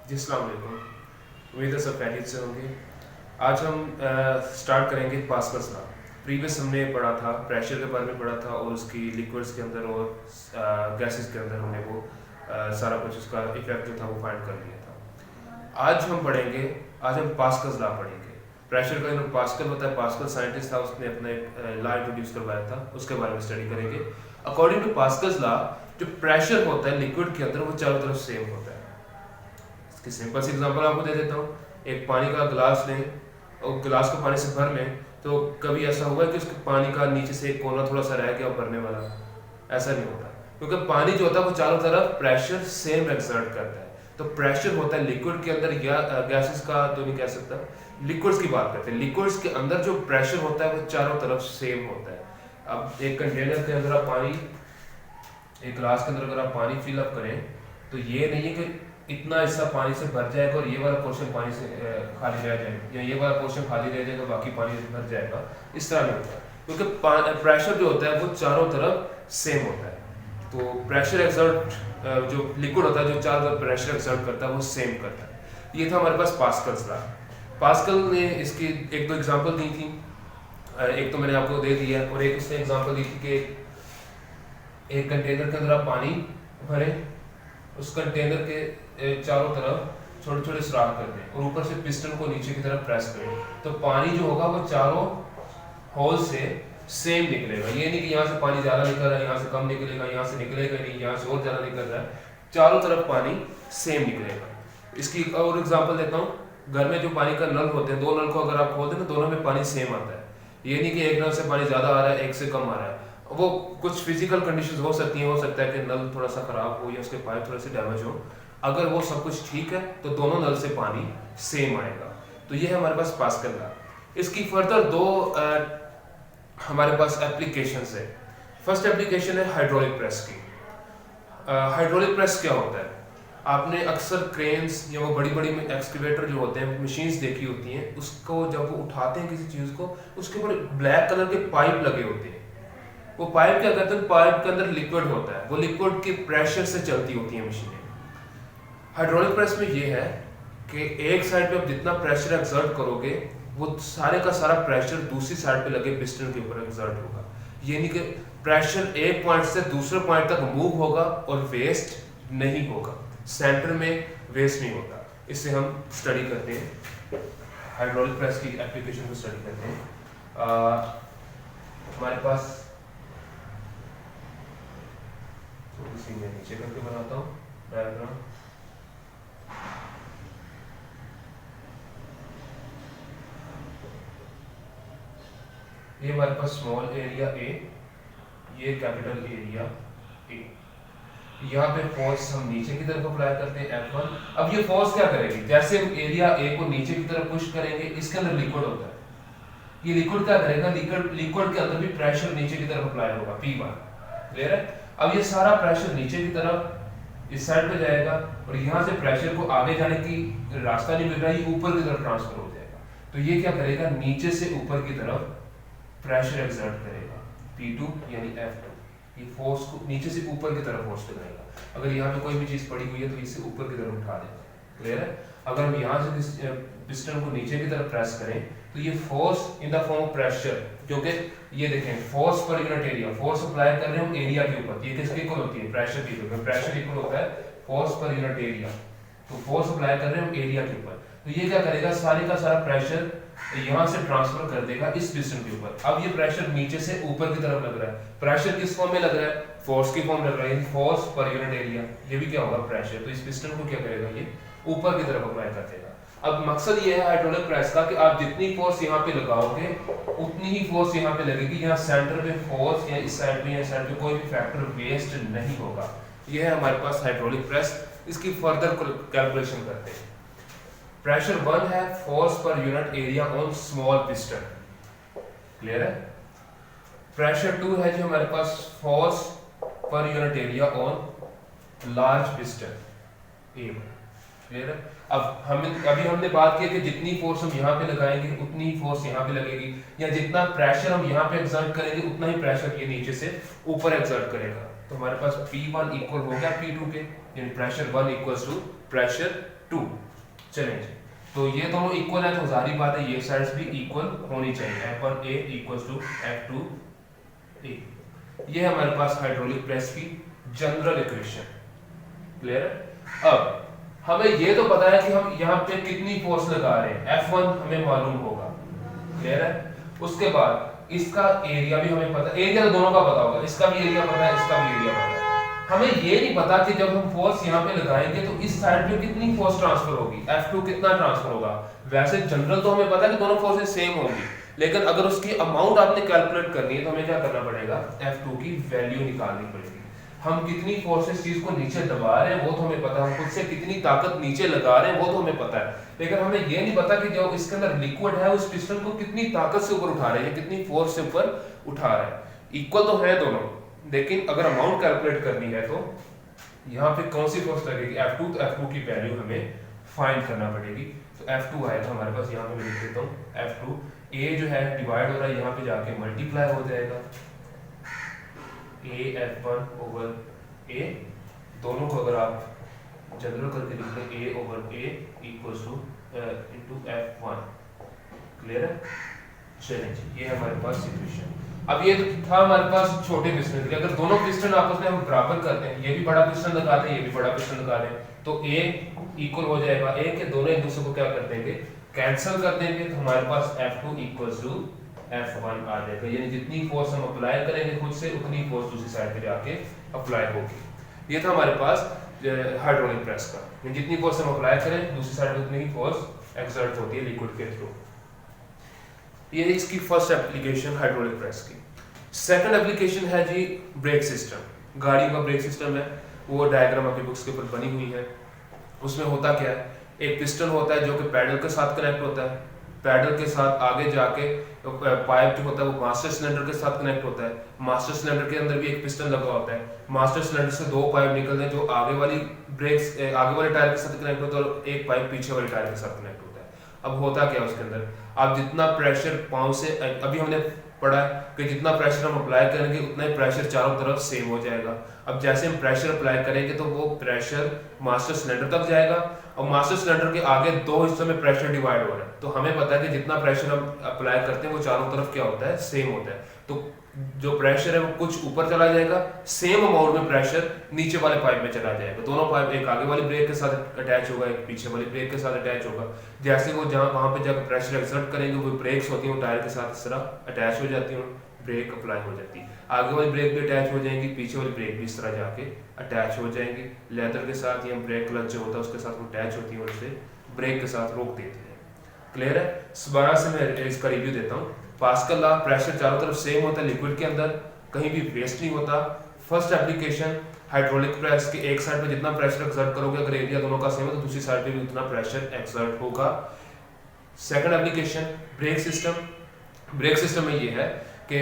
जी अस्सलाम वालेकुम। उम्मीद है सब खैरियत से होंगे। आज हम स्टार्ट करेंगे पास्कल्स लॉ। प्रीवियस हमने पढ़ा था, प्रेशर के बारे में पढ़ा था और उसकी लिक्विड्स के अंदर और गैसेस के अंदर हमने वो सारा कुछ उसका इफेक्ट जो था वो फाइंड कर लिया था। आज हम पास्कल्स लॉ पढ़ेंगे। प्रेशर का जो पास्कल होता है, पास्कल साइंटिस्ट था, उसने अपने लॉ इंट्रोड्यूस करवाया था, उसके बारे में स्टडी करेंगे। अकॉर्डिंग टू पास्कल्स लॉ, जो प्रेशर होता है लिक्विड के अंदर वो चारों तरफ सेम होता है। इसकी सिंपल सी एग्जांपल आपको दे देता हूँ। एक पानी का गिलास लें और गिलास को पानी से भर लें, तो कभी ऐसा हुआ है कि उसके पानी का नीचे से एक कोना थोड़ा सा रह गया भरने वाला? ऐसा नहीं होता, क्योंकि पानी जो होता है वो चारों तरफ प्रेशर सेम एक्सर्ट करता है। तो प्रेशर होता है लिक्विड के अंदर या गैसेस का तो नहीं कह सकता, लिक्विड्स की बात करते हैं। लिक्विड्स के अंदर जो प्रेशर होता है वो चारों तरफ सेम होता है। अब एक कंटेनर के अंदर आप पानी, एक गिलास के अंदर अगर आप पानी फिल अप करें, तो ये नहीं है कि इतना हिस्सा पानी से भर जाएगा और ये वाला पोर्शन पानी से खाली रह जाएगा, या ये वाला पोर्शन खाली रह जाएगा बाकी पानी से भर जाएगा। इस तरह नहीं होता, क्योंकि प्रेशर जो होता है वो चारों तरफ सेम होता है। तो प्रेशर एक्सर्ट जो लिक्विड होता है जो चारों तरफ प्रेशर एक्सर्ट करता है वो सेम करता है। ये था हमारे पास पास्कल्स लॉ। पास्कल ने इसकी एक दो एग्जांपल दी थी, एक तो मैंने आपको दे दिया, और एक उसने एग्जांपल दी थी कि एक कंटेनर के अंदर आप पानी भरें, उस कंटेनर के चारों तरफ छोटे छोटे सुराख कर दें और ऊपर से पिस्टन को नीचे की तरफ प्रेस करें, तो पानी जो होगा वो चारों होल से सेम निकलेगा। ये नहीं कि यहाँ से पानी ज़्यादा निकल रहा है, यहाँ से कम निकलेगा, यहाँ से निकलेगा नहीं, यहाँ से और ज़्यादा निकल रहा है, चारों तरफ पानी सेम निकलेगा। इसकी और एग्जांपल देता हूँ। घर में जो पानी का नल होते हैं, दो नल को अगर आप खोल दें तो दोनों में पानी सेम आता है। ये नहीं कि एक नल से पानी ज़्यादा आ रहा है, एक से कम आ रहा है। वो कुछ फिजिकल कंडीशंस हो सकती हैं, हो सकता है कि नल थोड़ा सा खराब हो या उसके पाइप थोड़े से डैमेज हो। अगर वो सब कुछ ठीक है तो दोनों नल से पानी सेम आएगा। तो ये है हमारे पास पास्कल लॉ। इसकी फर्दर दो हमारे पास एप्लीकेशंस है। फर्स्ट एप्लीकेशन है हाइड्रोलिक प्रेस की। हाइड्रोलिक प्रेस क्या होता है? आपने अक्सर क्रेन्स या वो बड़ी बड़ी एक्सकेवेटर जो होते हैं, मशीन्स देखी होती हैं, उसको जब वो उठाते हैं किसी चीज़ को, उसके ऊपर ब्लैक कलर के पाइप लगे होते हैं। वो पाइप क्या करते हैं, पाइप के अंदर लिक्विड होता है, वो लिक्विड के प्रेशर से चलती होती हैं मशीनें। हाइड्रोलिक प्रेस में ये है कि एक साइड पे आप जितना प्रेशर एक्सर्ट करोगे, वो सारे का सारा प्रेशर दूसरी साइड पे लगे पिस्टन के ऊपर एक्सर्ट होगा। ये नहीं कि प्रेशर एक पॉइंट से दूसरे पॉइंट तक मूव होगा और वेस्ट नहीं होगा, सेंटर में वेस्ट नहीं होता। इससे हम स्टडी करते हैं, हाइड्रोलिक प्रेस की एप्लीकेशन को स्टडी करते हैं। हमारे पास थोड़ी सी मैं नीचे करके बनाता हूँ डायग्राम। ये हमारे पास स्मॉल एरिया ए, ये कैपिटल एरिया ए। यहाँ पे फोर्स हम नीचे की तरफ अप्लाई करते हैं F1। अब ये फोर्स क्या करेगी, जैसे हम एरिया ए को नीचे की तरफ पुश करेंगे, इसके अंदर लिक्विड होता है, ये लिक्विड क्या करेगा, लिक्विड के अंदर भी प्रेशर नीचे की तरफ अप्लाई होगा, P1। क्लियर है? अब ये सारा प्रेशर नीचे की तरफ इस साइड पे जाएगा और यहाँ से प्रेशर को आगे जाने की रास्ता नहीं मिल रहा, ये ऊपर की तरफ ट्रांसफर हो जाएगा। तो ये क्या करेगा, नीचे से ऊपर की तरफ प्रेशर एक्सर्ट करेगा, P2 यानी F2। ये फोर्स को नीचे से ऊपर की तरफ फोर्स लगाएगा। अगर यहाँ पे कोई भी चीज़ पड़ी हुई है तो इसे ऊपर की तरफ उठा देगा। क्लियर है? अगर हम यहाँ से पिस्टन को नीचे की तरफ प्रेस करें तो ये force in the form of pressure, जो कि ये देखें force per unit area, force apply कर रहे हैं हम एरिया के ऊपर, ये किसके इक्वल होती है, प्रेशर की इक्वल। प्रेशर इक्वल होता है फोर्स पर यूनिट एरिया, तो फोर्स अप्लाई कर रहे हैं हम एरिया के ऊपर। तो ये क्या करेगा, सारे का सारा प्रेशर यहाँ से ट्रांसफर कर देगा इस पिस्टन के ऊपर। अब ये प्रेशर नीचे से ऊपर की तरफ लग रहा है, प्रेशर किस फॉर्म में लग रहा है, फोर्स की फॉर्म लग रहा है, फोर्स पर यूनिट एरिया, ये भी क्या होगा, प्रेशर। तो इस पिस्टन को क्या करेगा, ये ऊपर की तरफ अप्लाई कर देगा। अब मकसद ये है हाइड्रोलिक प्रेस का कि आप जितनी फोर्स यहाँ पे लगाओगे उतनी ही फोर्स यहाँ पे लगेगी। यहाँ सेंटर पे फोर्स या इस साइड पे या साइड पे कोई भी फैक्टर वेस्ट नहीं होगा। ये है हमारे पास हाइड्रोलिक प्रेस। इसकी फर्दर कैलकुलेशन करते हैं। प्रेशर 1 है force per unit area on small piston. Clear है? प्रेशर 2 है जो हमारे पास force per unit area on large piston A. Clear है? अब अभी हमने बात की कि जितनी फोर्स हम यहाँ पे लगाएंगे उतनी ही फोर्स यहाँ पे लगेगी, या जितना प्रेशर हम यहाँ पे एक्सर्ट करेंगे उतना ही प्रेशर ये नीचे से ऊपर एक्सर्ट करेगा। तो हमारे पास P1 इक्वल हो गया P2 के, यानी प्रेशर 1 इक्वल्स टू प्रेशर 2। चलें जी, तो ये दोनों इक्वल है तो जाहिर बात है ये साइड्स भी इक्वल होनी चाहिए। F1A equals to F2A। ये हमारे पास हाइड्रोलिक प्रेस की जनरल इक्वेशन। क्लियर है? अब हमें ये तो पता है कि हम यहाँ पे कितनी फोर्स लगा रहे हैं, F1 हमें मालूम होगा। क्लियर है? उसके बाद इसका एरिया भी हमें पता, एरिया तो दोनों का पता होगा, इसका भी एरिया पता है, इसका भी एरिया पता है। हमें ये नहीं पता कि जब हम फोर्स यहाँ पे लगाएंगे तो इस साइड पे कितनी फोर्स ट्रांसफर होगी, F2 कितना ट्रांसफर होगा। वैसे जनरल तो हमें पता है कि दोनों फोर्सेस सेम होंगी, लेकिन अगर उसकी अमाउंट आपने कैलकुलेट करनी है तो हमें क्या करना पड़ेगा, F2 की वैल्यू निकालनी पड़ेगी। हम कितनी फोर्सेस चीज को नीचे दबा रहे हैं वो तो हमें पता है, हम खुद से कितनी ताकत नीचे लगा रहे हैं वो तो हमें पता है, लेकिन हमें ये नहीं पता कि जो इसके अंदर लिक्विड है उस पिस्टन को कितनी ताकत से ऊपर उठा रहे हैं, कितनी फोर्स से ऊपर उठा रहे हैं। इक्वल तो है दोनों, लेकिन अगर अमाउंट कैलकुलेट करनी है तो यहाँ पे कौन सी फोर्स लगेगी, F2, तो F2 की वैल्यू हमें फाइंड करना पड़ेगी। तो F2 आएगा हमारे पास, यहाँ पे मैं लिख देता हूँ F2, A जो है डिवाइड हो रहा है यहाँ पे जाके मल्टीप्लाई हो जाएगा, A F1 ओवर A, दोनों को अगर आप जनरल करके लिख लें A over A equals to into F1। Clear है? चलिए जी, ये है हमारे पास इक्वेशन। अब ये था हमारे पास छोटे पिस्टन के लिए, अगर दोनों पिस्टन आपस में हम बराबर करते हैं, ये भी बड़ा पिस्टन लगा दें, ये भी बड़ा पिस्टन लगा दें, तो A इक्वल हो जाएगा A के, दोनों एक दूसरे को क्या कर देंगे, कैंसिल कर देंगे, तो हमारे पास F2 इक्वल्स टू F1 आ जाएगा। यानी जितनी फोर्स हम अप्लाई करेंगे खुद से उतनी फोर्स दूसरी साइड पे जाके अप्लाई होगी। ये था हमारे पास हाइड्रोलिक प्रेस का, जितनी फोर्स हम अप्लाई करें दूसरी साइड पे उतनी ही फोर्स एक्सर्ट होती है लिक्विड के थ्रू। ये इसकी फर्स्ट एप्लीकेशन हाइड्रोलिक प्रेस की। सेकंड एप्लीकेशन है जी ब्रेक सिस्टम। गाड़ी का ब्रेक सिस्टम है, वो डायग्राम आपकी बुक्स के ऊपर बनी हुई है। उसमें होता क्या है, एक पिस्टन होता है जो कि पैडल के साथ कनेक्ट होता है, पैडल के साथ आगे जाके पाइप जो होता है वो मास्टर सिलेंडर के साथ कनेक्ट होता है, मास्टर सिलेंडर के अंदर भी एक पिस्टन लगा होता है, मास्टर सिलेंडर से दो पाइप निकलते हैं जो आगे वाली ब्रेक्स आगे वाले टायर के साथ कनेक्ट होता है और एक पाइप पीछे वाले टायर के साथ कनेक्ट होता है। अब होता क्या है उसके अंदर, आप जितना प्रेशर पाँव से, अभी हमने पढ़ा है कि जितना प्रेशर हम अप्लाई करेंगे उतना ही प्रेशर चारों तरफ सेम हो जाएगा। अब जैसे हम प्रेशर अप्लाई करेंगे तो वो प्रेशर मास्टर सिलेंडर तक जाएगा और मास्टर सिलेंडर के आगे दो हिस्सों में प्रेशर डिवाइड हो रहा है, तो हमें पता है कि जितना प्रेशर हम अप्लाई करते हैं वो चारों तरफ क्या होता है, सेम होता है। तो जो प्रेशर है वो कुछ ऊपर चला जाएगा, सेम अमाउंट में प्रेशर नीचे वाले पाइप में चला जाएगा। दोनों पाइप, एक आगे वाली ब्रेक के साथ अटैच होगा, एक पीछे वाली ब्रेक के साथ अटैच होगा। जैसे वो जहाँ वहाँ पे जाकर प्रेशर एक्सर्ट करेंगे वो ब्रेक्स होती हैं वो टायर के साथ इस तरह अटैच हो जाती हैं, ब्रेक अप्लाई हो जाती है। आगे वाली ब्रेक भी अटैच हो जाएंगी, पीछे वाली ब्रेक भी इस तरह जाके अटैच हो जाएंगी। लेदर के साथ या ब्रेक क्लच जो होता है उसके साथ वो अटैच होती है और उसे ब्रेक के साथ रोक देती है। क्लियर है? दोबारा से मैं इसका रिव्यू देता हूँ। पास्कल लॉ, प्रेशर चारों तरफ सेम होता है लिक्विड के अंदर, कहीं भी वेस्ट नहीं होता। फर्स्ट एप्लीकेशन हाइड्रोलिक प्रेस के एक साइड पे जितना प्रेशर एक्सर्ट करोगे, अगर एरिया दोनों का सेम है तो दूसरी साइड पे भी उतना प्रेशर एक्सर्ट होगा। Second application brake system. Brake system में ये है कि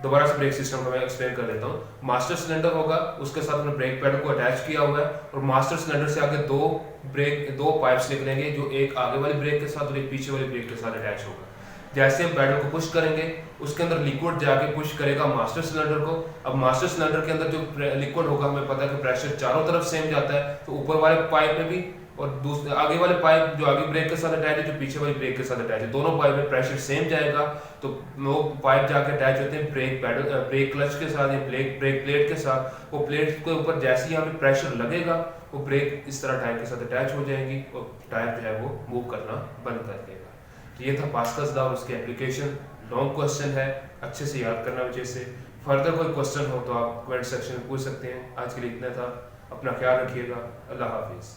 दोबारा से ब्रेक सिस्टम को मैं एक्सप्लेन कर देता हूँ। मास्टर सिलेंडर होगा, उसके साथ हमने ब्रेक पैड को अटैच किया हुआ है और मास्टर सिलेंडर से आगे दो पाइप्स निकलेंगे जो एक आगे वाली ब्रेक के साथ और एक पीछे वाली ब्रेक के साथ अटैच होगा। जैसे हम पैडल को पुश करेंगे उसके अंदर लिक्विड जाके पुश करेगा मास्टर सिलेंडर को। अब मास्टर सिलेंडर के अंदर जो लिक्विड होगा, हमें पता है कि प्रेशर चारों तरफ सेम जाता है, तो ऊपर वाले पाइप में भी और दूसरे आगे वाले पाइप जो आगे ब्रेक के साथ अटैच है, जो पीछे वाली ब्रेक के साथ अटैच है, दोनों पाइप में प्रेशर सेम जाएगा। तो वो पाइप जाके अटैच होते हैं ब्रेक पैडल, ब्रेक क्लच के साथ या ब्रेक प्लेट के साथ। वो प्लेट के ऊपर जैसे ही हमें प्रेशर लगेगा वो ब्रेक इस तरह टायर के साथ अटैच हो जाएंगी और टायर जो है वो मूव करना बंद कर देगा। ये था पास्कल्स लॉ और उसकी एप्लीकेशन। लॉन्ग क्वेश्चन है, अच्छे से याद करना वजह से। फर्दर कोई क्वेश्चन हो तो आप कमेंट सेक्शन में पूछ सकते हैं। आज के लिए इतना था, अपना ख्याल रखिएगा। अल्लाह हाफिज़।